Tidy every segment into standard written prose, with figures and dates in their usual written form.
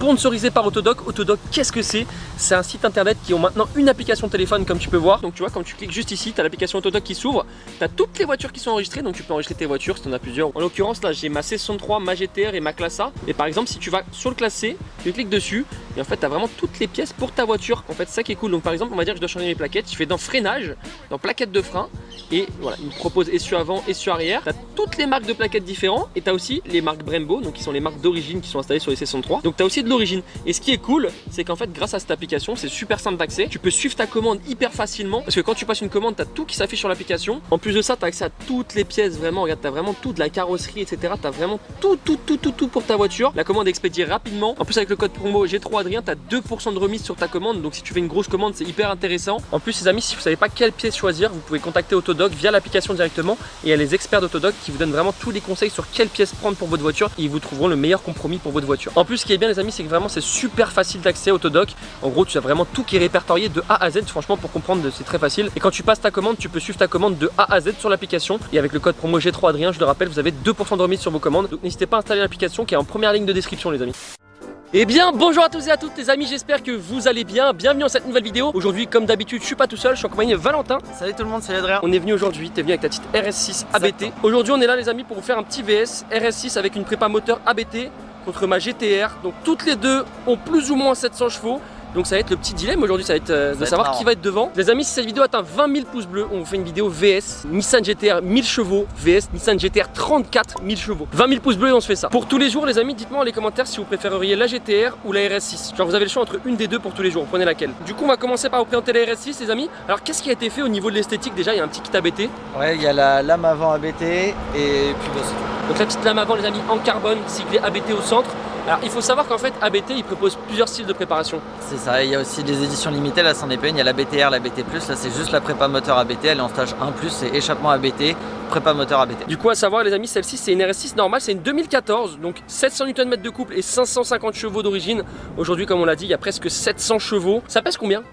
sponsorisé par Autodoc. Autodoc, qu'est-ce que c'est? C'est un site internet qui ont maintenant une application téléphone comme tu peux voir. Donc tu vois, quand tu cliques juste ici, tu as l'application Autodoc qui s'ouvre. Tu as toutes les voitures qui sont enregistrées, donc tu peux enregistrer tes voitures si tu en as plusieurs. En l'occurrence là, j'ai ma C63, ma GTR et ma Classe A. Et par exemple, si tu vas sur le Classe C, tu cliques dessus et en fait tu as vraiment toutes les pièces pour ta voiture. En fait, c'est ça qui est cool. Donc par exemple, on va dire que je dois changer mes plaquettes, je fais dans freinage, dans plaquettes de frein et voilà, il me propose essieu avant, essieu arrière. Tu as toutes les marques de plaquettes différentes et tu as aussi les marques Brembo, donc qui sont les marques d'origine qui sont installées sur les C63. Donc tu as aussi de l'origine. Et ce qui est cool, c'est qu'en fait, grâce à cette application, c'est super simple d'accès. Tu peux suivre ta commande hyper facilement parce que quand tu passes une commande, tu as tout qui s'affiche sur l'application. En plus de ça, tu as accès à toutes les pièces, vraiment. Regarde, tu as vraiment tout, de la carrosserie, etc. Tu as vraiment tout pour ta voiture. La commande est expédiée rapidement. En plus, avec le code promo G3 Adrien, tu as 2% de remise sur ta commande. Donc si tu fais une grosse commande, c'est hyper intéressant. En plus, les amis, si vous savez pas quelle pièce choisir, vous pouvez contacter Autodoc via l'application directement. Et il y a les experts d'Autodoc qui vous donnent vraiment tous les conseils sur quelle pièce prendre pour votre voiture. Et ils vous trouveront le meilleur compromis pour votre voiture. En plus, ce qui est bien, les amis, c'est que vraiment c'est super facile d'accès à Autodoc. En gros, tu as vraiment tout qui est répertorié de A à Z. Franchement, pour comprendre, c'est très facile. Et quand tu passes ta commande, tu peux suivre ta commande de A à Z sur l'application. Et avec le code promo G3 Adrien, je le rappelle, vous avez 2% de remise sur vos commandes. Donc n'hésitez pas à installer l'application qui est en première ligne de description, les amis. Eh bien bonjour à tous et à toutes les amis, j'espère que vous allez bien. Bienvenue dans cette nouvelle vidéo. Aujourd'hui comme d'habitude je suis pas tout seul, je suis en compagnie de Valentin. Salut tout le monde, salut Adrien. On est venu aujourd'hui, t'es venu avec ta petite RS6 ABT. Aujourd'hui on est là les amis pour vous faire un petit VS RS6 avec une prépa moteur ABT contre ma GTR. Donc toutes les deux ont plus ou moins 700 chevaux. Donc ça va être le petit dilemme aujourd'hui, ça va être de savoir qui va être devant. Les amis, si cette vidéo atteint 20 000 pouces bleus, on vous fait une vidéo VS Nissan GTR 1000 chevaux VS Nissan GTR 34 000 chevaux. 20 000 pouces bleus et on se fait ça. Pour tous les jours les amis, dites-moi dans les commentaires si vous préféreriez la GTR ou la RS6. Genre vous avez le choix entre une des deux pour tous les jours, prenez laquelle. Du coup on va commencer par vous présenter la RS6 les amis. Alors qu'est-ce qui a été fait au niveau de l'esthétique? Déjà il y a un petit kit ABT. Ouais, il y a la lame avant ABT et puis bah, c'est tout. Donc la petite lame avant les amis en carbone, siglée ABT au centre. Alors il faut savoir qu'en fait ABT il propose plusieurs styles de préparation. C'est ça, il y a aussi des éditions limitées, là c'en est pas une, il y a la BTR, la BT+, là c'est juste la prépa moteur ABT, elle est en stage 1+, c'est échappement ABT, prépa moteur ABT. Du coup à savoir les amis, celle-ci c'est une RS6 normale, c'est une 2014, donc 700 Nm de couple et 550 chevaux d'origine. Aujourd'hui comme on l'a dit, il y a presque 700 chevaux. Ça pèse combien?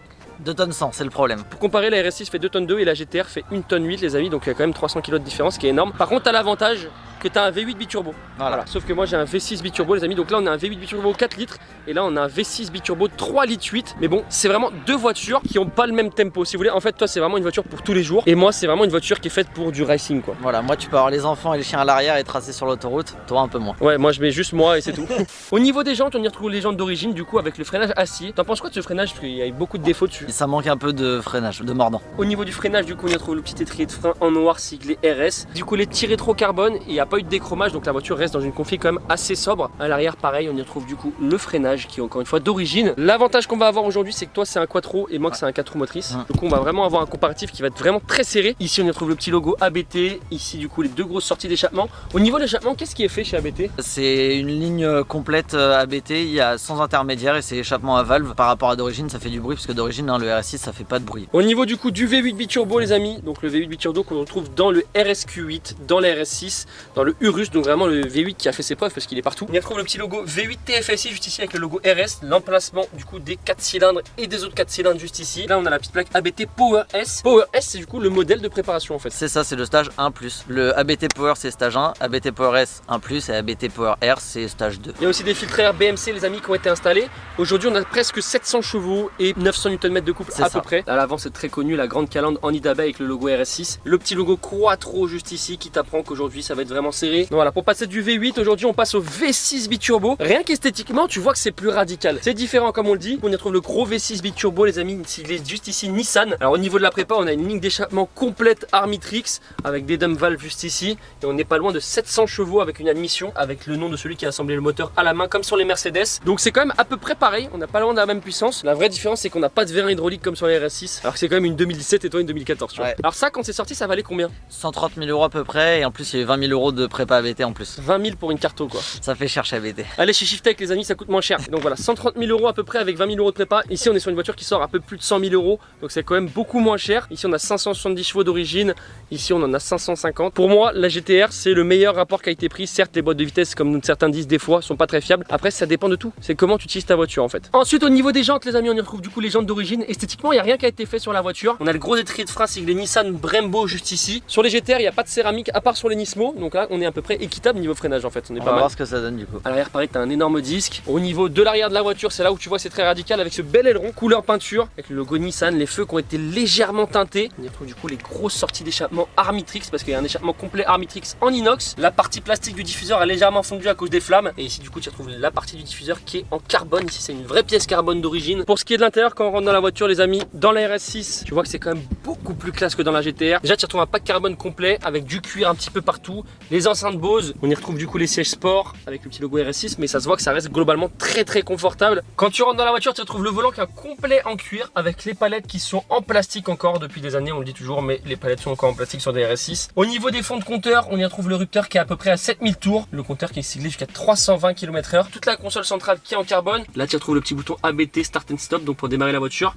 2 tonnes 100, c'est le problème. Pour comparer, la RS6 fait 2 tonnes 2 et la GTR fait 1 tonne 8 les amis, donc il y a quand même 300 kg de différence, ce qui est énorme. Par contre, tu as l'avantage que tu as un V8 biturbo. Voilà. Sauf que moi j'ai un V6 biturbo les amis, donc là on a un V8 biturbo 4 litres et là on a un V6 biturbo 3 litres 8. Mais bon, c'est vraiment deux voitures qui n'ont pas le même tempo. Si vous voulez, en fait, toi c'est vraiment une voiture pour tous les jours et moi c'est vraiment une voiture qui est faite pour du racing quoi. Voilà, moi tu peux avoir les enfants et les chiens à l'arrière et tracer sur l'autoroute, toi un peu moins. Ouais, moi je mets juste moi et c'est tout. Au niveau des jantes, on y retrouve les jantes d'origine du coup avec le freinage acier. T'en penses quoi de ce freinage? Parce qu'il y a beaucoup de défauts dessus. Et ça manque un peu de freinage, de mordant. Au niveau du freinage, du coup, on y retrouve le petit étrier de frein en noir siglé RS. Du coup, les tirés rétro carbone et il n'y a pas eu de déchromage, donc la voiture reste dans une config quand même assez sobre. À l'arrière, pareil, on y retrouve du coup le freinage qui est encore une fois d'origine. L'avantage qu'on va avoir aujourd'hui, c'est que toi, c'est un quattro et moi, que c'est un 4 roues motrices. Du coup, on va vraiment avoir un comparatif qui va être vraiment très serré. Ici, on y retrouve le petit logo ABT. Ici, du coup, les deux grosses sorties d'échappement. Au niveau de l'échappement, qu'est-ce qui est fait chez ABT? C'est une ligne complète ABT, il y a sans intermédiaire et c'est échappement à valve. Par rapport à d'origine, ça fait du bruit parce que d'origine, hein, le RS6, ça fait pas de bruit. Au niveau du coup du V8 biturbo les amis, donc le V8 biturbo qu'on retrouve dans le RSQ8, dans la RS6, dans le Urus, donc vraiment le V8 qui a fait ses preuves parce qu'il est partout. On y retrouve le petit logo V8 TFSI juste ici avec le logo RS, l'emplacement du coup des 4 cylindres et des autres 4 cylindres juste ici. Là on a la petite plaque ABT Power S. Power S c'est du coup le modèle de préparation en fait. C'est ça, c'est le stage 1+. Le ABT Power c'est stage 1, ABT Power S 1+, et ABT Power R c'est stage 2. Il y a aussi des filtres air BMC les amis qui ont été installés. Aujourd'hui on a presque 700 chevaux et 900 Nm de couple à peu près. À l'avant c'est très connu, la grande calandre en Idaba avec le logo RS6. Le petit logo Quattro juste ici qui t'apprend qu'aujourd'hui ça va être vraiment serré. Donc voilà, pour passer du V8 aujourd'hui on passe au V6 biturbo. Rien qu'esthétiquement tu vois que c'est plus radical. C'est différent comme on le dit. On y retrouve le gros V6 biturbo les amis, il est juste ici Nissan. Alors au niveau de la prépa on a une ligne d'échappement complète Armitrix avec des dump valves juste ici. Et on n'est pas loin de 700 chevaux avec une admission avec le nom de celui qui a assemblé le moteur à la main comme sur les Mercedes. Donc c'est quand même à peu près pareil, on n'a pas loin de la même puissance. La vraie différence c'est qu'on n'a pas de vérin hydraulique comme sur les RS6. Alors que c'est quand même une 2017 et toi une 2014 tu vois. Alors ça quand c'est sorti ça valait combien? 130 000 € à peu près et en plus il y a 20 000 € de prépa ABT en plus. 20 000 pour une carto quoi. Ça fait cher chez ABT. Allez chez Shiftech les amis, ça coûte moins cher. Donc voilà, 130 000 € à peu près avec 20 000 € de prépa. Ici on est sur une voiture qui sort un peu plus de 100 000 €. Donc c'est quand même beaucoup moins cher. Ici on a 570 chevaux d'origine. Ici on en a 550. Pour moi la GTR c'est le meilleur rapport qualité-prix. Certes les boîtes de vitesse comme certains disent des fois sont pas très fiables. Après ça dépend de tout. C'est comment tu utilises ta voiture en fait. Ensuite au niveau des jantes les amis on y retrouve du coup les jantes d'origine. Esthétiquement il n'y a rien qui a été fait sur la voiture. On a le gros étrier de frein siglé Nissan Brembo juste ici. Sur les GTR il n'y a pas de céramique à part sur les Nismo. Donc là on est à peu près équitable niveau freinage en fait. On est On pas va mal. voir ce que ça donne du coup. À l'arrière, pareil, t'as un énorme disque. Au niveau de l'arrière de la voiture, c'est là où tu vois c'est très radical avec ce bel aileron couleur peinture avec le logo Nissan, les feux qui ont été légèrement teintés. On y retrouve du coup les grosses sorties d'échappement Armitrix parce qu'il y a un échappement complet Armitrix en inox. La partie plastique du diffuseur a légèrement fondu à cause des flammes. Et ici du coup tu retrouves la partie du diffuseur qui est en carbone. Ici c'est une vraie pièce carbone d'origine. Pour ce qui est de l'intérieur, quand on rentre dans la voiture les amis, dans la RS6, tu vois que c'est quand même beaucoup plus classe que dans la GTR. Déjà tu retrouves un pack carbone complet avec du cuir un petit peu partout. Les enceintes Bose, on y retrouve du coup les sièges sport avec le petit logo RS6, mais ça se voit que ça reste globalement très confortable. Quand tu rentres dans la voiture, tu retrouves le volant qui est complet en cuir avec les palettes qui sont en plastique encore depuis des années, on le dit toujours, mais les palettes sont encore en plastique sur des RS6. Au niveau des fonds de compteur, on y retrouve le rupteur qui est à peu près à 7000 tours, le compteur qui est siglé jusqu'à 320 km/h, toute la console centrale qui est en carbone. Là tu retrouves le petit bouton ABT Start and Stop, donc pour démarrer la voiture.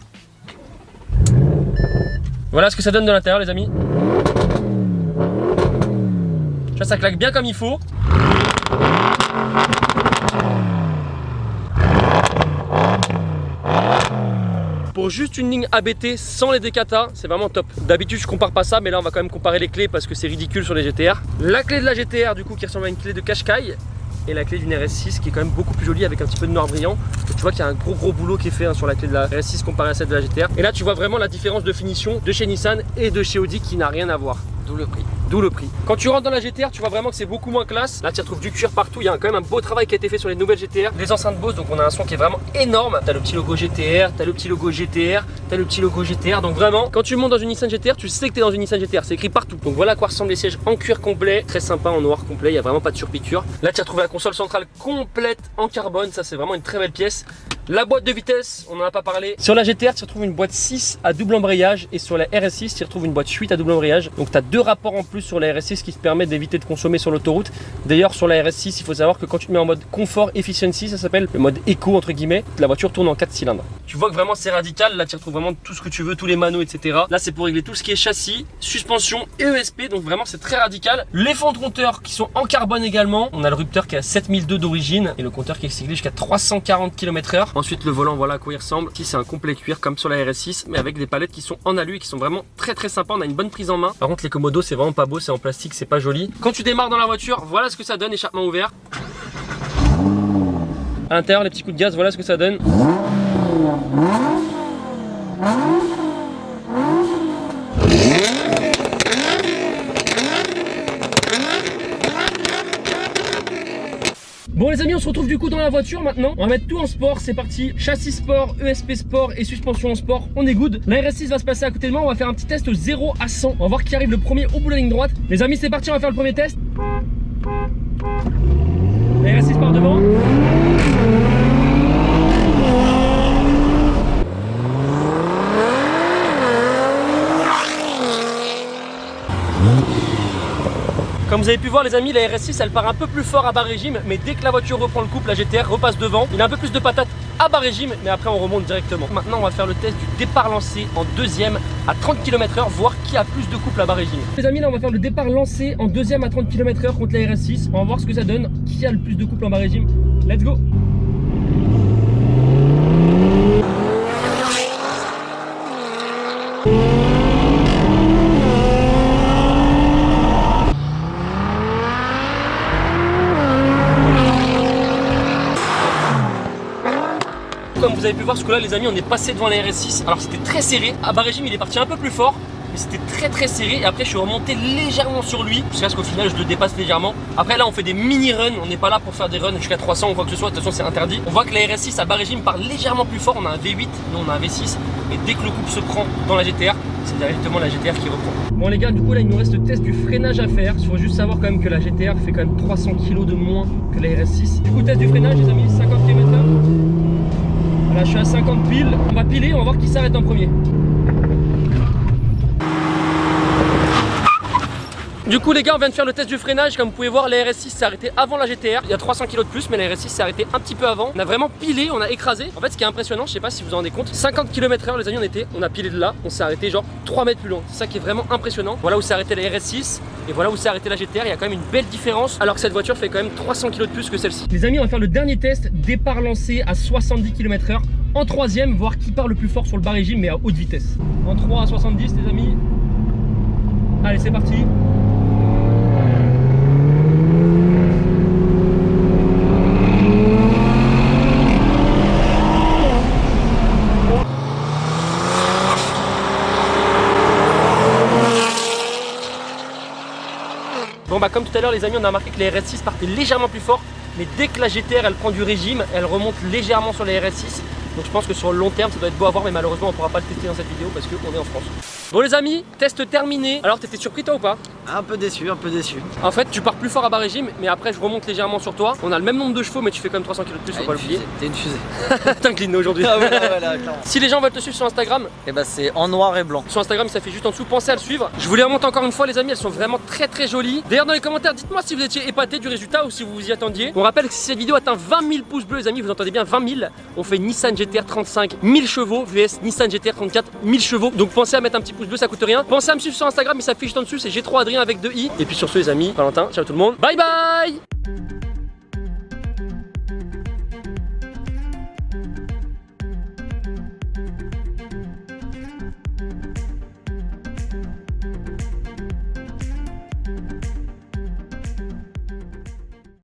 Voilà ce que ça donne de l'intérieur les amis. Ça claque bien comme il faut. Pour juste une ligne ABT sans les décata, c'est vraiment top. D'habitude je compare pas ça, mais là on va quand même comparer les clés parce que c'est ridicule sur les GTR. La clé de la GTR du coup qui ressemble à une clé de Qashqai et la clé d'une RS6 qui est quand même beaucoup plus jolie avec un petit peu de noir brillant. Donc, tu vois qu'il y a un gros boulot qui est fait sur la clé de la RS6 comparé à celle de la GTR. Et là tu vois vraiment la différence de finition de chez Nissan et de chez Audi qui n'a rien à voir. D'où le prix. D'où le prix. Quand tu rentres dans la GTR, tu vois vraiment que c'est beaucoup moins classe. Là, tu retrouves du cuir partout. Il y a quand même un beau travail qui a été fait sur les nouvelles GTR. Les enceintes Bose, donc on a un son qui est vraiment énorme. T'as le petit logo GTR, t'as le petit logo GTR, t'as le petit logo GTR. Donc vraiment, quand tu montes dans une Nissan GTR, tu sais que t'es dans une Nissan GTR. C'est écrit partout. Donc voilà à quoi ressemblent les sièges en cuir complet. Très sympa en noir complet. Il n'y a vraiment pas de surpiqûre. Là, tu retrouves la console centrale complète en carbone. Ça, c'est vraiment une très belle pièce. La boîte de vitesse, on n'en a pas parlé. Sur la GTR, tu retrouves une boîte 6 à double embrayage et sur la RS6, tu retrouves une boîte 8 à double embrayage. Donc tu as deux rapports en plus sur la RS6 qui te permettent d'éviter de consommer sur l'autoroute. D'ailleurs, sur la RS6, il faut savoir que quand tu te mets en mode confort efficiency, ça s'appelle le mode éco entre guillemets, la voiture tourne en 4 cylindres. Tu vois que vraiment c'est radical. Là, tu retrouves vraiment tout ce que tu veux, tous les manos, etc. Là, c'est pour régler tout ce qui est châssis, suspension et ESP. Donc vraiment, c'est très radical. Les fonds de compteur qui sont en carbone également. On a le rupteur qui est à 7002 d'origine et le compteur qui est siglé jusqu'à 340 km/h. Ensuite, le volant, voilà à quoi il ressemble. Ici, c'est un complet cuir comme sur la RS6, mais avec des palettes qui sont en alu et qui sont vraiment très sympas. On a une bonne prise en main. Par contre, les Komodo, c'est vraiment pas beau, c'est en plastique, c'est pas joli. Quand tu démarres dans la voiture, voilà ce que ça donne, échappement ouvert. À l'intérieur, les petits coups de gaz, voilà ce que ça donne. Bon les amis, on se retrouve du coup dans la voiture maintenant. On va mettre tout en sport, c'est parti. Châssis sport, ESP sport et suspension en sport, on est good. La RS6 va se passer à côté de moi, on va faire un petit test de 0 à 100. On va voir qui arrive le premier au bout de la ligne droite. Les amis, c'est parti, on va faire le premier test. La RS6 part devant. Comme vous avez pu voir les amis, la RS6 elle part un peu plus fort à bas régime, mais dès que la voiture reprend le couple, la GTR repasse devant. Il a un peu plus de patates à bas régime, mais après on remonte directement. Maintenant on va faire le test du départ lancé en deuxième à 30 km/h, voir qui a plus de couple à bas régime. Les amis, là on va faire le départ lancé en deuxième à 30 km/h contre la RS6. On va voir ce que ça donne, qui a le plus de couple en bas régime. Let's go! Comme vous avez pu voir ce coup là les amis, on est passé devant la RS6. Alors c'était très serré, à bas régime il est parti un peu plus fort, mais c'était très serré. Et après je suis remonté légèrement sur lui jusqu'à ce qu'au final je le dépasse légèrement. Après là on fait des mini runs, on n'est pas là pour faire des runs jusqu'à 300 ou quoi que ce soit, de toute façon c'est interdit. On voit que la RS6 à bas régime part légèrement plus fort, on a un V8, nous on a un V6. Et dès que le couple se prend dans la GTR, c'est directement la GTR qui reprend. Bon les gars, du coup là il nous reste le test du freinage à faire. Il faut juste savoir quand même que la GTR fait quand même 300 kg de moins que la RS6. Du coup test du freinage les amis, 50 km/h. Voilà, je suis à 50 piles. On va piler, on va voir qui s'arrête en premier. Du coup les gars, on vient de faire le test du freinage. Comme vous pouvez voir, la RS6 s'est arrêtée avant la GTR. Il y a 300 kg de plus, mais la RS6 s'est arrêtée un petit peu avant. On a vraiment pilé, on a écrasé. En fait, ce qui est impressionnant, je sais pas si vous vous en rendez compte, 50 km/h les amis, on a pilé de là, on s'est arrêté genre 3 mètres plus loin. C'est ça qui est vraiment impressionnant. Voilà où s'est arrêté la RS6 et voilà où s'est arrêté la GTR. Il y a quand même une belle différence, alors que cette voiture fait quand même 300 kg de plus que celle-ci. Les amis, on va faire le dernier test, départ lancé à 70 km/h en troisième, voir qui part le plus fort sur le bas régime mais à haute vitesse. En 3 à 70 les amis. Allez, c'est parti. Bon bah comme tout à l'heure les amis, on a remarqué que les RS6 partaient légèrement plus fort, mais dès que la GTR elle prend du régime, elle remonte légèrement sur les RS6. Donc je pense que sur le long terme ça doit être beau à voir, mais malheureusement on pourra pas le tester dans cette vidéo parce qu'on est en France. Bon les amis, test terminé. Alors t'étais surpris toi ou pas? Un peu déçu, un peu déçu. En fait tu pars plus fort à bas régime, mais après je remonte légèrement sur toi. On a le même nombre de chevaux mais tu fais quand même 300 kg de plus, faut pas l'oublier. T'es une fusée. T'inclines aujourd'hui. Ah voilà, clairement. Si les gens veulent te suivre sur Instagram, Et bah c'est en noir et blanc. sur Instagram ça fait juste en dessous, pensez à le suivre. Je vous les remonte encore une fois les amis, elles sont vraiment très jolies. D'ailleurs dans les commentaires dites-moi si vous étiez épaté du résultat ou si vous vous y attendiez. On rappelle que si cette vidéo atteint 20 000 pouces bleus les amis, vous entendez bien 20 000, on fait Nissan GTR 35 1000 chevaux vs Nissan GTR 34 1000 chevaux. Donc pensez à mettre un petit pouce bleu, ça coûte rien. Pensez à me suivre sur Instagram, il s'affiche juste en dessous, c'est G3 Adrien avec 2 i. Et puis sur ce les amis, Valentin, ciao tout le monde, bye bye.